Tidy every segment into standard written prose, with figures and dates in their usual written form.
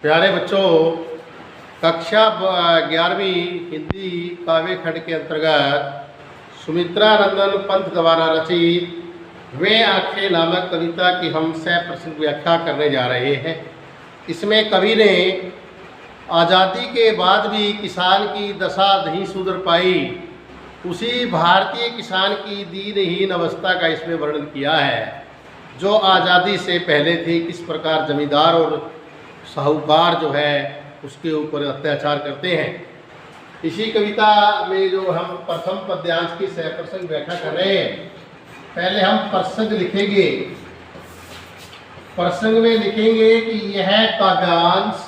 प्यारे बच्चों, कक्षा 11वीं हिंदी काव्य खंड के अंतर्गत सुमित्रा नंदन पंत द्वारा रचित वे आंखें नामक कविता की हम सप्रसंग व्याख्या करने जा रहे हैं। इसमें कवि ने आज़ादी के बाद भी किसान की दशा नहीं सुधर पाई, उसी भारतीय किसान की दीनहीन अवस्था का इसमें वर्णन किया है जो आज़ादी से पहले थी। किस प्रकार जमींदार और साहूकार जो है उसके ऊपर अत्याचार करते हैं। इसी कविता में जो हम प्रथम पद्यांश की सप्रसंग व्याख्या कर रहे हैं, पहले हम प्रसंग लिखेंगे। प्रसंग में लिखेंगे कि यह काव्यांश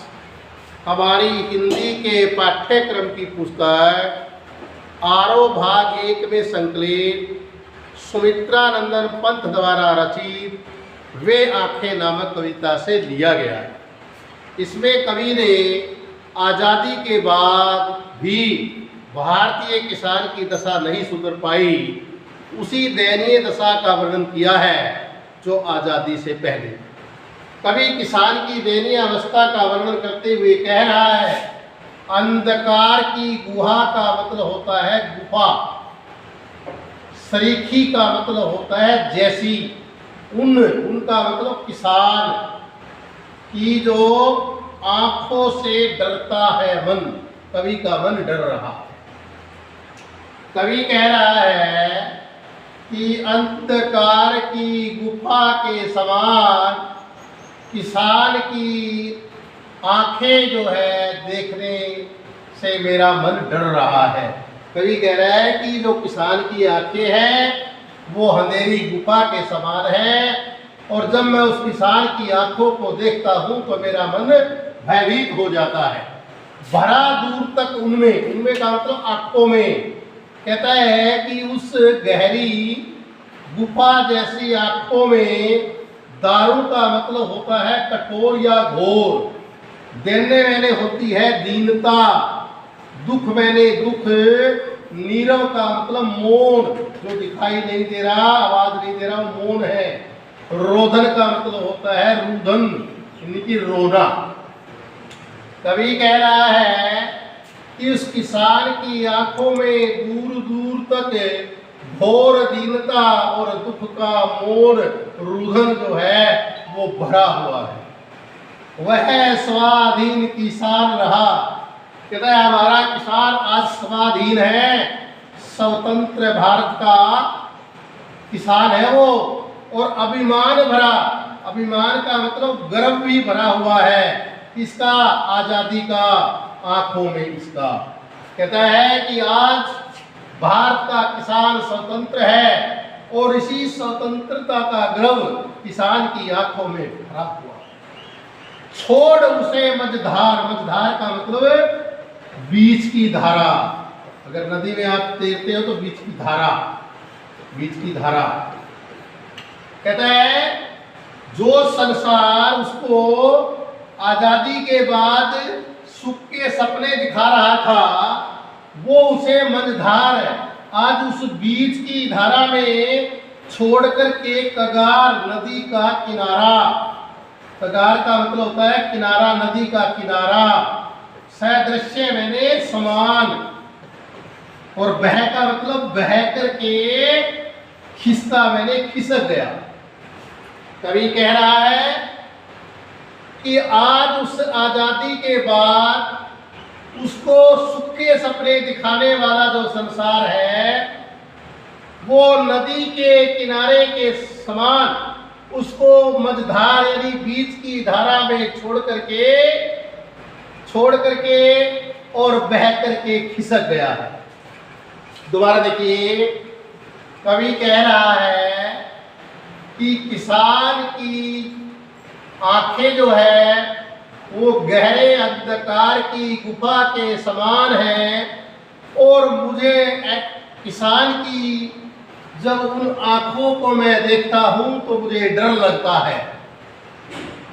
हमारी हिंदी के पाठ्यक्रम की पुस्तक आरोह भाग 1 में संकलित सुमित्रा नंदन पंत द्वारा रचित वे आंखें नामक कविता से लिया गया है। इसमें कवि ने आज़ादी के बाद भी भारतीय किसान की दशा नहीं सुधर पाई, उसी दयनीय दशा का वर्णन किया है जो आज़ादी से पहले। कवि किसान की दयनीय अवस्था का वर्णन करते हुए कह रहा है, अंधकार की गुहा का मतलब होता है गुफा, सरीखी का मतलब होता है जैसी, उनका मतलब किसान की जो आंखों से डरता है मन। कवि का मन डर रहा है। कवि कह रहा है कि अंधकार की गुफा के समान किसान की आंखें जो है देखने से मेरा मन डर रहा है। कवि कह रहा है कि जो किसान की आंखें हैं वो अंधेरी गुफा के समान है, और जब मैं उस किसान की आंखों को देखता हूं तो मेरा मन भयभीत हो जाता है। भरा दूर तक उनमें का मतलब आंखों में। कहता है कि उस गहरी गुफा जैसी आंखों में दारू का मतलब होता है कठोर या घोर, देने मैंने होती है दीनता, दुख मैंने दुख, नीरव का मतलब मौन, जो दिखाई नहीं दे रहा, आवाज नहीं दे रहा, मौन है। रोदन का मतलब होता है रुदन, यानी कि रोना। कवि कह रहा है कि उस किसान की आंखों में दूर दूर तक घोर दीनता और दुख का मौन रुदन जो है वो भरा हुआ है। वह स्वाधीन किसान रहा। कहता है हमारा किसान आज स्वाधीन है, स्वतंत्र भारत का किसान है वो, और अभिमान भरा, अभिमान का मतलब गर्व भी भरा हुआ है इसका आज़ादी का आंखों में इसका। कहता है कि आज भारत का किसान स्वतंत्र है और इसी स्वतंत्रता का गर्व किसान की आंखों में भरा हुआ। छोड़ उसे मझधार, मझधार का मतलब बीच की धारा। अगर नदी में आप तैरते हो तो बीच की धारा, बीच की धारा। कहता है जो संसार उसको आज़ादी के बाद सुख के सपने दिखा रहा था वो उसे मझधार आज उस बीच की धारा में छोड़ करके कगार, नदी का किनारा, कगार का मतलब होता है किनारा, नदी का किनारा, सदृश्य मैंने समान, और बह का मतलब बह करके, खिसका मैंने खिसक गया। कवि कह रहा है कि आज उस आज़ादी के बाद उसको सुख के सपने दिखाने वाला जो संसार है वो नदी के किनारे के समान उसको मझधार यानी बीच की धारा में छोड़ करके और बह करके खिसक गया है। दोबारा देखिए, कवि कह रहा है कि किसान की आंखें जो है वो गहरे अंधकार की गुफा के समान है, और मुझे किसान की जब उन आंखों को मैं देखता हूं तो मुझे डर लगता है।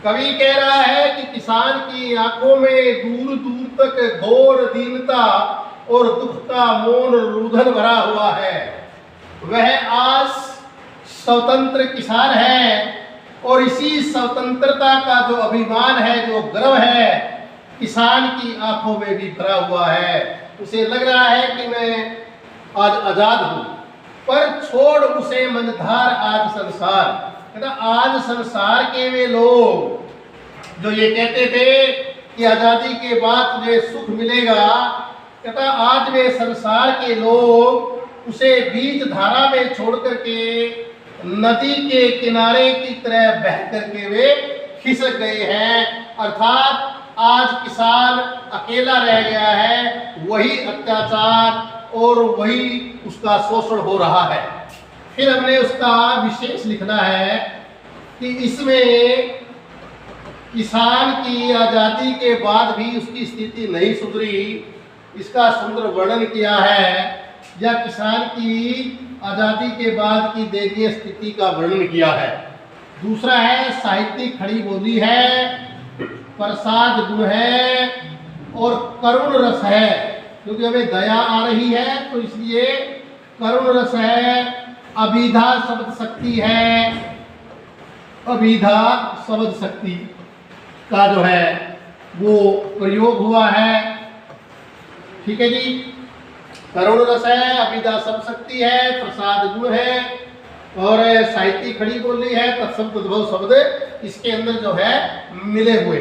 कवि कह रहा है कि किसान की आंखों में दूर दूर तक घोर दीनता और दुख का मौन रुदन भरा हुआ है। वह आज स्वतंत्र किसान है और इसी स्वतंत्रता का जो अभिमान है, जो गर्व है, किसान की आंखों में भी भरा हुआ है। उसे लग रहा है कि मैं आज आजाद हूं, पर छोड़ उसे मनधार आज संसार। कहता आज संसार के वे लोग जो ये कहते थे कि आजादी के बाद तुझे सुख मिलेगा, कहता आज वे संसार के लोग उसे बीच धारा में छोड़ करके नदी के किनारे की तरह बह करके वे खिसक गए हैं। अर्थात आज किसान अकेला रह गया है, वही अत्याचार और वही उसका शोषण हो रहा है। फिर हमने उसका विशेष लिखना है कि इसमें किसान की आज़ादी के बाद भी उसकी स्थिति नहीं सुधरी, इसका सुंदर वर्णन किया है, या किसान की आज़ादी के बाद की दयनीय स्थिति का वर्णन किया है। दूसरा है साहित्यिक खड़ी बोली है, प्रसाद गुण है और करुण रस है, क्योंकि हमें दया आ रही है तो इसलिए करुण रस है। अभिधा शब्द शक्ति है, अभिधा शब्द शक्ति का जो है वो प्रयोग हुआ है। ठीक है जी, करुण रस है, अभिधा शब्द शक्ति है, प्रसाद गुण है और साहित्यिक खड़ी बोली है, तत्सम तद्भव शब्द इसके अंदर जो है मिले हुए।